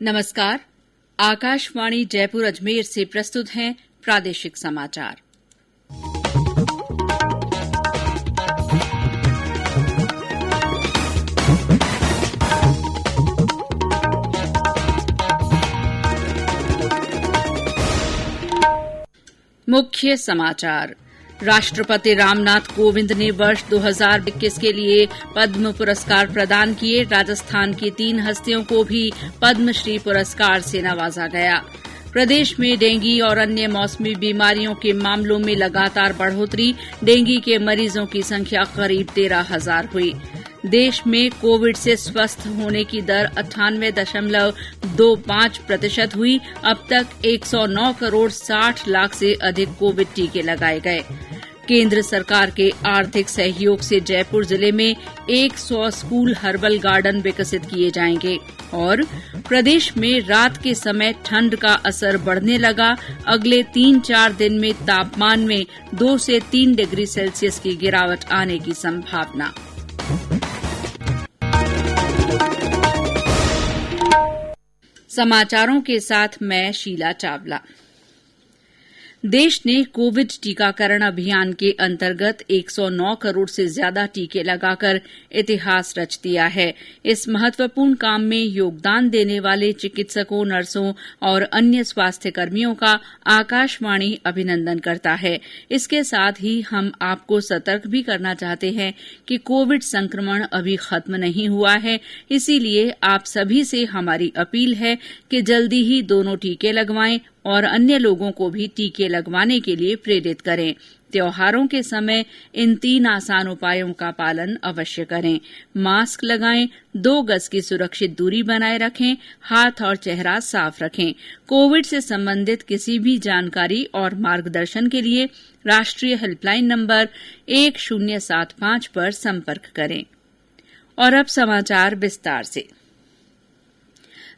नमस्कार। आकाशवाणी जयपुर अजमेर से प्रस्तुत हैं प्रादेशिक समाचार। मुख्य समाचार। राष्ट्रपति रामनाथ कोविंद ने वर्ष 2021 के लिए पद्म पुरस्कार प्रदान किए। राजस्थान की 3 हस्तियों को भी पद्मश्री पुरस्कार से नवाजा गया। प्रदेश में डेंगू और अन्य मौसमी बीमारियों के मामलों में लगातार बढ़ोतरी। डेंगू के मरीजों की संख्या करीब 13,000 हुई। देश में कोविड से स्वस्थ होने की दर 98.25% हुई। अब तक 109 करोड़ 60 लाख से अधिक कोविड टीके लगाए गए। केंद्र सरकार के आर्थिक सहयोग से जयपुर जिले में 100 स्कूल हर्बल गार्डन विकसित किए जाएंगे। और प्रदेश में रात के समय ठंड का असर बढ़ने लगा। अगले 3-4 दिन में तापमान में 2 से 3 डिग्री सेल्सियस की गिरावट आने की संभावना। समाचारों के साथ मैं शीला चावला। देश ने कोविड टीकाकरण अभियान के अंतर्गत 109 करोड़ से ज्यादा टीके लगाकर इतिहास रच दिया है। इस महत्वपूर्ण काम में योगदान देने वाले चिकित्सकों, नर्सों और अन्य स्वास्थ्य कर्मियों का आकाशवाणी अभिनंदन करता है। इसके साथ ही हम आपको सतर्क भी करना चाहते हैं कि कोविड संक्रमण अभी खत्म नहीं हुआ है। इसीलिए आप सभी से हमारी अपील है कि जल्दी ही दोनों टीके लगवाएं और अन्य लोगों को भी टीके लगवाने के लिए प्रेरित करें। त्योहारों के समय इन 3 आसान उपायों का पालन अवश्य करें। मास्क लगाएं, 2 गज की सुरक्षित दूरी बनाए रखें, हाथ और चेहरा साफ रखें। कोविड से संबंधित किसी भी जानकारी और मार्गदर्शन के लिए राष्ट्रीय हेल्पलाइन नंबर 1075 पर संपर्क करें। और अब समाचार विस्तार से।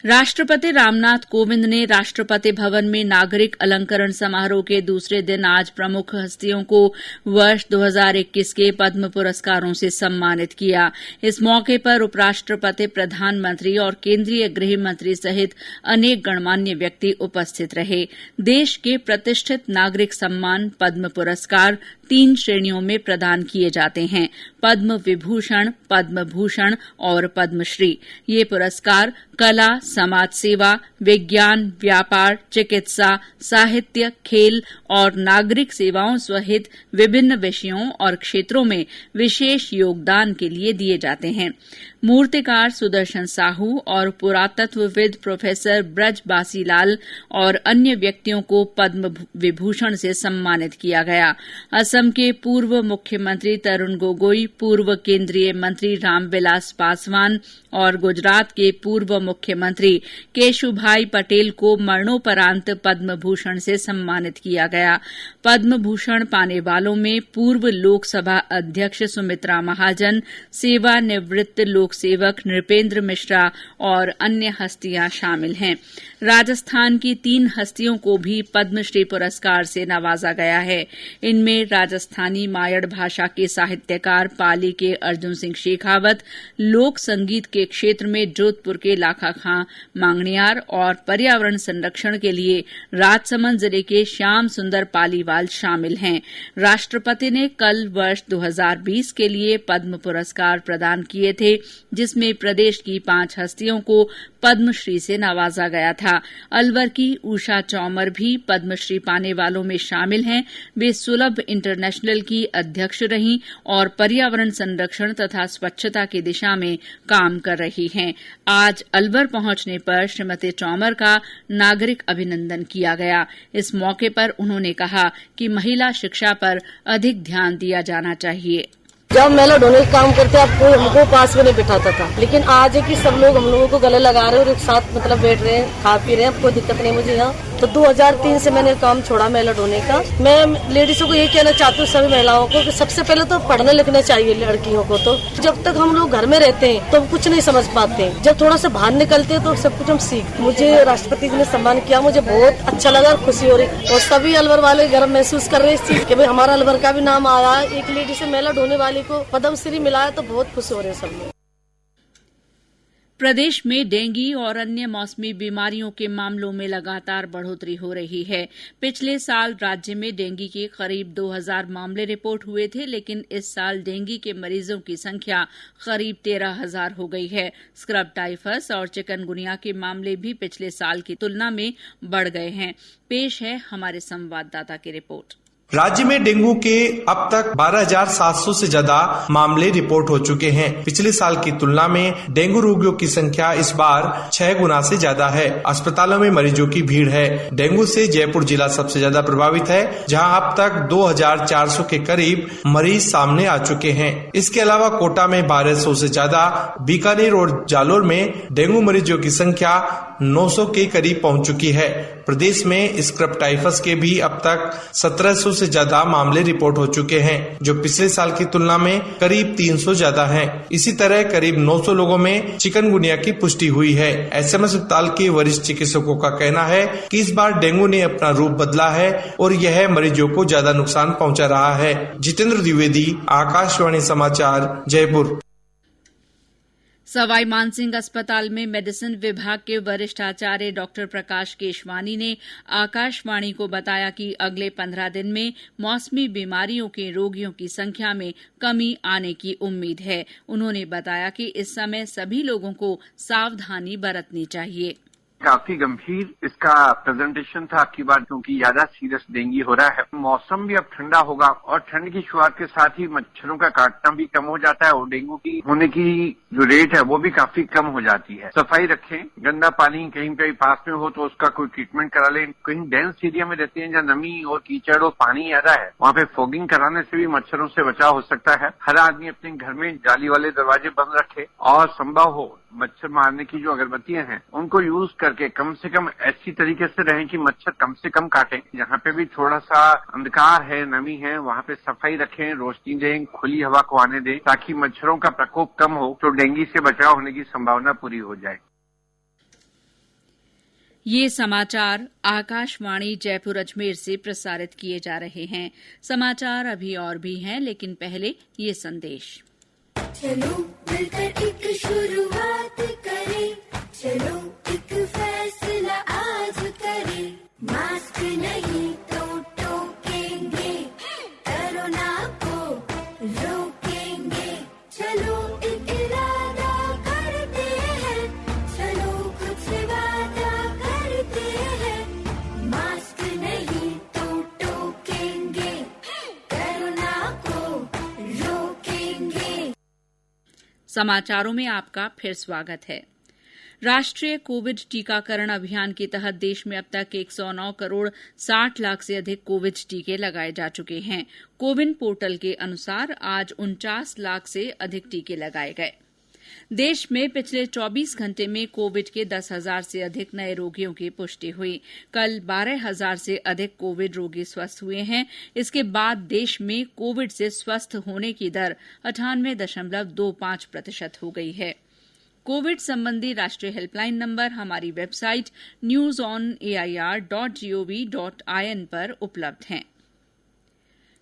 राष्ट्रपति रामनाथ कोविंद ने राष्ट्रपति भवन में नागरिक अलंकरण समारोह के दूसरे दिन आज प्रमुख हस्तियों को वर्ष 2021 के पद्म पुरस्कारों से सम्मानित किया। इस मौके पर उपराष्ट्रपति, प्रधानमंत्री और केंद्रीय गृह मंत्री सहित अनेक गणमान्य व्यक्ति उपस्थित रहे। देश के प्रतिष्ठित नागरिक सम्मान पद्म पुरस्कार 3 श्रेणियों में प्रदान किए जाते हैं: पद्म विभूषण, पद्म भूषण और पद्मश्री। ये पुरस्कार कला, समाज सेवा, विज्ञान, व्यापार, चिकित्सा, साहित्य, खेल और नागरिक सेवाओं सहित विभिन्न विषयों और क्षेत्रों में विशेष योगदान के लिए दिए जाते हैं। मूर्तिकार सुदर्शन साहू और पुरातत्वविद प्रोफेसर ब्रज बासीलाल और अन्य व्यक्तियों को पद्म विभूषण से सम्मानित किया गया। असम के पूर्व मुख्यमंत्री तरुण गोगोई, पूर्व केंद्रीय मंत्री रामविलास पासवान और गुजरात के पूर्व मुख्यमंत्री केशुभाई पटेल को मरणोपरांत पद्म भूषण से सम्मानित किया गया। पद्म भूषण पाने वालों में पूर्व लोकसभा अध्यक्ष सुमित्रा महाजन, सेवानिवृत्त लोक सेवक नृपेंद्र मिश्रा और अन्य हस्तियां शामिल हैं। राजस्थान की 3 हस्तियों को भी पद्मश्री पुरस्कार से नवाजा गया है। इनमें राजस्थानी मायड़ भाषा के साहित्यकार पाली के अर्जुन सिंह शेखावत, लोक संगीत के क्षेत्र में जोधपुर के लाखा खां मांगणियार और पर्यावरण संरक्षण के लिए राजसमंद जिले के श्याम सुंदर पालीवाल शामिल हैं। राष्ट्रपति ने कल वर्ष 2020 के लिए पद्म पुरस्कार प्रदान किए थे, जिसमें प्रदेश की 5 हस्तियों को पद्मश्री से नवाजा गया था। अलवर की उषा चौमर भी पद्मश्री पाने वालों में शामिल हैं। वे सुलभ इंटरनेशनल की अध्यक्ष रहीं और पर्यावरण संरक्षण तथा स्वच्छता की दिशा में काम कर रही हैं। आज अलवर पहुंचने पर श्रीमती चौमर का नागरिक अभिनंदन किया गया। इस मौके पर उन्होंने कहा कि महिला शिक्षा पर अधिक ध्यान दिया जाना चाहिए। जब मेला ढोने का काम करते आप कोई हमको पास में नहीं बिठाता था, लेकिन आज है कि सब लोग हम लोगों को गले लगा रहे हैं और एक साथ मतलब बैठ रहे हैं, खा पी रहे हैं। कोई दिक्कत नहीं मुझे यहाँ। तो 2003 से मैंने काम छोड़ा मेला ढोने का। मैं लेडीजों को ये कहना चाहती हूँ, सभी महिलाओं को, कि सबसे पहले तो पढ़ने लिखना चाहिए लड़कियों को। तो जब तक हम लोग घर में रहते हैं तो हम कुछ नहीं समझ पाते हैं। जब थोड़ा सा बाहर निकलते हैं तो सब कुछ हम सीख। मुझे राष्ट्रपति जी ने सम्मान किया, मुझे बहुत अच्छा लगा और खुशी हो रही। और सभी अलवर वाले गर्व महसूस कर रहे हैं इस चीज कि भाई हमारा अलवर का भी नाम आया। एक लेडी से मेला ढोने वाली को पद्मश्री मिला है तो बहुत खुश हो रहे हैं सब लोग। प्रदेश में डेंगू और अन्य मौसमी बीमारियों के मामलों में लगातार बढ़ोतरी हो रही है। पिछले साल राज्य में डेंगू के करीब 2000 मामले रिपोर्ट हुए थे, लेकिन इस साल डेंगू के मरीजों की संख्या करीब 13,000 हो गई है। स्क्रब टाइफस और चिकनगुनिया के मामले भी पिछले साल की तुलना में बढ़ गए हैं। पेश है हमारे संवाददाता की रिपोर्ट। राज्य में डेंगू के अब तक 12,700 से ज्यादा मामले रिपोर्ट हो चुके हैं। पिछले साल की तुलना में डेंगू रोगियों की संख्या इस बार 6 गुना से ज्यादा है। अस्पतालों में मरीजों की भीड़ है। डेंगू से जयपुर जिला सबसे ज्यादा प्रभावित है, जहां अब तक 2,400 के करीब मरीज सामने आ चुके हैं। इसके अलावा कोटा में 1,200 से ज्यादा, बीकानेर और जालोर में डेंगू मरीजों की संख्या 900 के करीब पहुंच चुकी है। प्रदेश में स्क्रब टाइफस के भी अब तक 1700 से ज्यादा मामले रिपोर्ट हो चुके हैं, जो पिछले साल की तुलना में करीब 300 ज्यादा हैं। इसी तरह करीब 900 लोगों में चिकनगुनिया की पुष्टि हुई है। एसएमएस अस्पताल के वरिष्ठ चिकित्सकों का कहना है कि इस बार डेंगू ने अपना रूप बदला है और यह मरीजों को ज्यादा नुकसान पहुंचा रहा है। जितेंद्र द्विवेदी, आकाशवाणी समाचार, जयपुर। सवाई मानसिंह अस्पताल में मेडिसिन विभाग के वरिष्ठ आचार्य डॉक्टर प्रकाश केशवानी ने आकाशवाणी को बताया कि अगले 15 दिन में मौसमी बीमारियों के रोगियों की संख्या में कमी आने की उम्मीद है। उन्होंने बताया कि इस समय सभी लोगों को सावधानी बरतनी चाहिए। काफी गंभीर इसका प्रेजेंटेशन था आपकी बात, क्योंकि ज्यादा सीरियस डेंगू हो रहा है। मौसम भी अब ठंडा होगा और ठंड की शुरुआत के साथ ही मच्छरों का काटना भी कम हो जाता है और डेंगू की होने की जो रेट है वो भी काफी कम हो जाती है। सफाई रखें, गंदा पानी कहीं कहीं पास में हो तो उसका कोई ट्रीटमेंट करा लें। कहीं डेंस एरिया में रहते हैं जहाँ नमी और कीचड़ और पानी ज्यादा है, वहाँ पे फॉगिंग कराने से भी मच्छरों से बचाव हो सकता है। हर आदमी अपने घर में जाली वाले दरवाजे बंद रखे और संभव हो मच्छर मारने की जो अगरबत्तियां हैं उनको यूज करके कम से कम ऐसी तरीके से रहें कि मच्छर कम से कम काटें। जहाँ पे भी थोड़ा सा अंधकार है, नमी है, वहाँ पे सफाई रखें, रोशनी दें, खुली हवा को आने दें, ताकि मच्छरों का प्रकोप कम हो तो डेंगू से बचाव होने की संभावना पूरी हो जाए। ये समाचार आकाशवाणी जयपुर अजमेर से प्रसारित किए जा रहे हैं। समाचार अभी और भी हैं, लेकिन पहले ये संदेश। चलो मिलकर एक शुरुआत करें, चलो एक फैसला आज करें, मास्क नहीं तो टोकेंगे, कोरोना को रोकेंगे, चलो एक इरादा करते हैं, चलो कुछ वादा करते हैं, मास्क नहीं तो टोकेंगे, कोरोना को रोकेंगे। समाचारों में आपका फिर स्वागत है। राष्ट्रीय कोविड टीकाकरण अभियान के तहत देश में अब तक 109 करोड़ 60 लाख से अधिक कोविड टीके लगाए जा चुके हैं। कोविन पोर्टल के अनुसार आज 49 लाख से अधिक टीके लगाए गए। देश में पिछले 24 घंटे में कोविड के 10,000 से अधिक नए रोगियों की पुष्टि हुई। कल 12,000 से अधिक कोविड रोगी स्वस्थ हुए हैं। इसके बाद देश में कोविड से स्वस्थ होने की दर 98.25% हो गई है। कोविड संबंधी राष्ट्रीय हेल्पलाइन नंबर हमारी वेबसाइट newsonair.gov.in पर उपलब्ध हैं।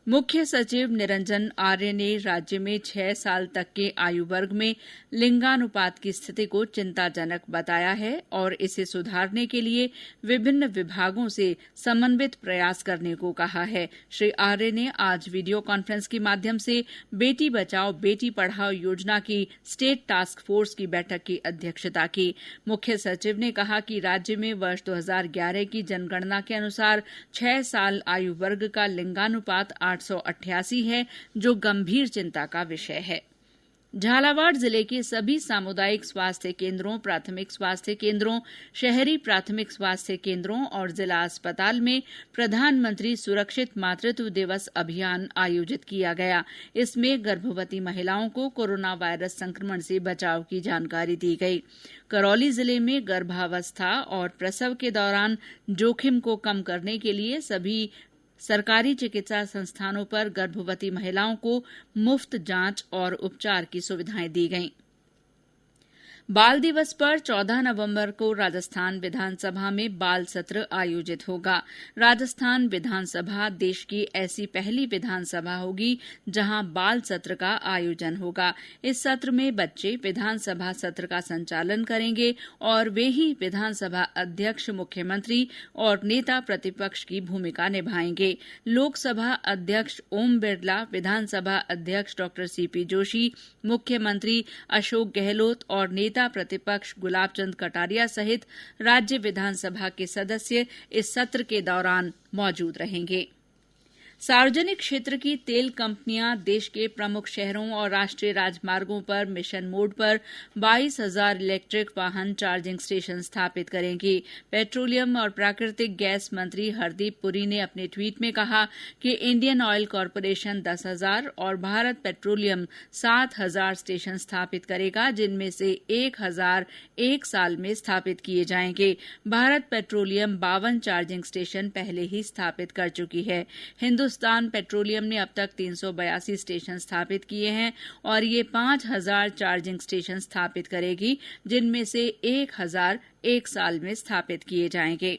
मुख्य सचिव निरंजन आर्य ने राज्य में 6 साल तक के आयु वर्ग में लिंगानुपात की स्थिति को चिंताजनक बताया है और इसे सुधारने के लिए विभिन्न विभागों से समन्वित प्रयास करने को कहा है। श्री आर्य ने आज वीडियो कॉन्फ्रेंस के माध्यम से बेटी बचाओ बेटी पढ़ाओ योजना की स्टेट टास्क फोर्स की बैठक की अध्यक्षता की। मुख्य सचिव ने कहा कि राज्य में वर्ष 2011 की जनगणना के अनुसार 6 साल आयु वर्ग का लिंगानुपात 888 है, जो गंभीर चिंता का विषय है। झालावाड़ जिले के सभी सामुदायिक स्वास्थ्य केंद्रों, प्राथमिक स्वास्थ्य केंद्रों, शहरी प्राथमिक स्वास्थ्य केंद्रों और जिला अस्पताल में प्रधानमंत्री सुरक्षित मातृत्व दिवस अभियान आयोजित किया गया। इसमें गर्भवती महिलाओं को कोरोना वायरस संक्रमण से बचाव की जानकारी दी गई। करौली जिले में गर्भावस्था और प्रसव के दौरान जोखिम को कम करने के लिए सभी सरकारी चिकित्सा संस्थानों पर गर्भवती महिलाओं को मुफ्त जांच और उपचार की सुविधाएं दी गईं। बाल दिवस पर 14 नवंबर को राजस्थान विधानसभा में बाल सत्र आयोजित होगा। राजस्थान विधानसभा देश की ऐसी पहली विधानसभा होगी जहां बाल सत्र का आयोजन होगा। इस सत्र में बच्चे विधानसभा सत्र का संचालन करेंगे और वे ही विधानसभा अध्यक्ष, मुख्यमंत्री और नेता प्रतिपक्ष की भूमिका निभाएंगे। लोकसभा अध्यक्ष ओम बिरला, विधानसभा अध्यक्ष डॉ सीपी जोशी, मुख्यमंत्री अशोक गहलोत और नेता प्रतिपक्ष गुलाब चंद कटारिया सहित राज्य विधानसभा के सदस्य इस सत्र के दौरान मौजूद रहेंगे। सार्वजनिक क्षेत्र की तेल कंपनियां देश के प्रमुख शहरों और राष्ट्रीय राजमार्गों पर मिशन मोड पर 22,000 इलेक्ट्रिक वाहन चार्जिंग स्टेशन स्थापित करेंगी। पेट्रोलियम और प्राकृतिक गैस मंत्री हरदीप पुरी ने अपने ट्वीट में कहा कि इंडियन ऑयल कॉरपोरेशन 10,000 और भारत पेट्रोलियम 7,000 स्टेशन स्थापित करेगा, जिनमें से 1,000 एक साल में स्थापित किए जाएंगे। भारत पेट्रोलियम 52 चार्जिंग स्टेशन पहले ही स्थापित कर चुकी है। हिंदुस्तान पेट्रोलियम ने अब तक 382 स्टेशन स्थापित किए हैं और ये 5,000 चार्जिंग स्टेशन स्थापित करेगी, जिनमें से 1,000 एक साल में स्थापित किए जाएंगे।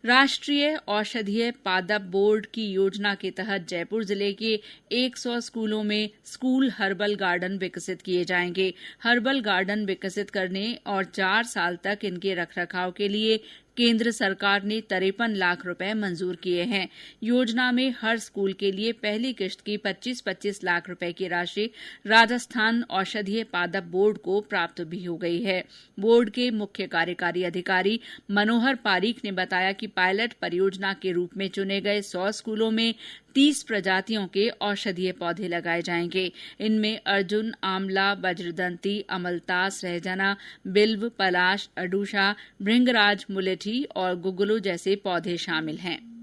राष्ट्रीय औषधीय पादप बोर्ड की योजना के तहत जयपुर जिले के 100 स्कूलों में स्कूल हर्बल गार्डन विकसित किए जाएंगे। हर्बल गार्डन विकसित करने और 4 साल तक इनके रखरखाव के लिए केंद्र सरकार ने 53 लाख रुपए मंजूर किए हैं। योजना में हर स्कूल के लिए पहली किश्त की 25-25 लाख रुपए की राशि राजस्थान औषधीय पादप बोर्ड को प्राप्त भी हो गई है। बोर्ड के मुख्य कार्यकारी अधिकारी मनोहर पारीक ने बताया कि पायलट परियोजना के रूप में चुने गए 100 स्कूलों में 30 प्रजातियों के औषधीय पौधे लगाए जाएंगे। इनमें अर्जुन, आंवला, वज्रदंती, अमलतास, रहजना, बिल्व, पलाश, अडूषा, भृंगराज, मुलेठी और गुगुलो जैसे पौधे शामिल हैं।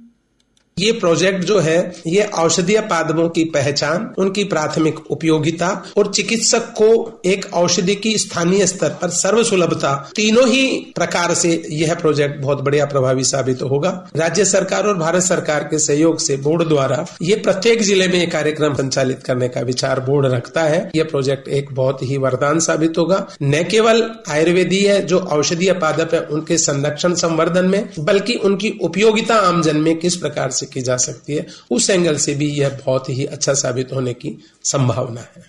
ये प्रोजेक्ट जो है ये औषधीय पादपों की पहचान, उनकी प्राथमिक उपयोगिता और चिकित्सक को एक औषधि की स्थानीय स्तर पर सर्वसुलभता, तीनों ही प्रकार से यह प्रोजेक्ट बहुत बढ़िया प्रभावी साबित होगा। राज्य सरकार और भारत सरकार के सहयोग से बोर्ड द्वारा ये प्रत्येक जिले में एक कार्यक्रम संचालित करने का विचार बोर्ड रखता है। यह प्रोजेक्ट एक बहुत ही वरदान साबित होगा, न केवल आयुर्वेदीय जो औषधीय पादप है उनके संरक्षण संवर्धन में, बल्कि उनकी उपयोगिता आमजन में किस प्रकार से की जा सकती है, उस एंगल से भी यह बहुत ही अच्छा साबित होने की संभावना है।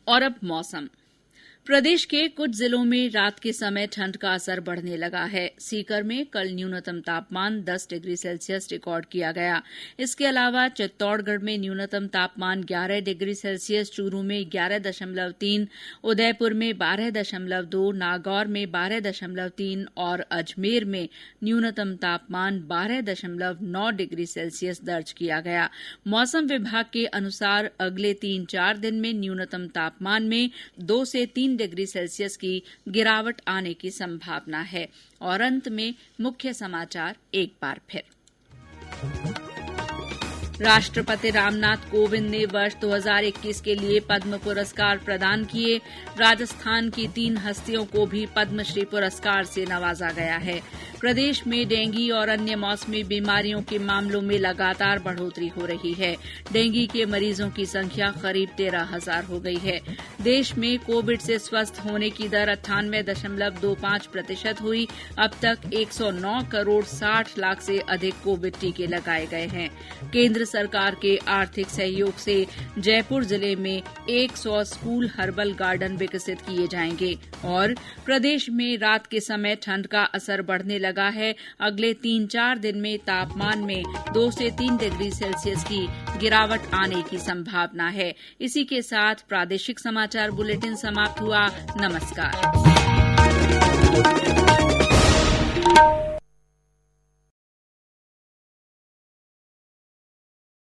और अब मौसम। प्रदेश के कुछ जिलों में रात के समय ठंड का असर बढ़ने लगा है। सीकर में कल न्यूनतम तापमान 10 डिग्री सेल्सियस रिकॉर्ड किया गया। इसके अलावा चित्तौड़गढ़ में न्यूनतम तापमान 11 डिग्री सेल्सियस, चूरू में 11.3, उदयपुर में 12.2, नागौर में 12.3 और अजमेर में न्यूनतम तापमान 12.9 डिग्री सेल्सियस दर्ज किया गया। मौसम विभाग के अनुसार अगले 3-4 दिन में न्यूनतम तापमान में 2 से 3 डिग्री सेल्सियस की गिरावट आने की संभावना है। और अंत में मुख्य समाचार एक बार फिर। राष्ट्रपति रामनाथ कोविंद ने वर्ष 2021 के लिए पद्म पुरस्कार प्रदान किए। राजस्थान की 3 हस्तियों को भी पद्मश्री पुरस्कार से नवाजा गया है। प्रदेश में डेंगू और अन्य मौसमी बीमारियों के मामलों में लगातार बढ़ोतरी हो रही है। डेंगू के मरीजों की संख्या करीब 13,000 हो गई है। देश में कोविड से स्वस्थ होने की दर 98.25% हुई। अब तक 109 करोड़ 60 लाख से अधिक कोविड टीके लगाए गए हैं। केंद्र सरकार के आर्थिक सहयोग से जयपुर जिले में 100 स्कूल हर्बल गार्डन विकसित किए जाएंगे। और प्रदेश में रात के समय ठंड का असर बढ़ने लगा है। अगले 3-4 दिन में तापमान में 2 से 3 डिग्री सेल्सियस की गिरावट आने की संभावना है। इसी के साथ प्रादेशिक समाचार बुलेटिन समाप्त हुआ। नमस्कार।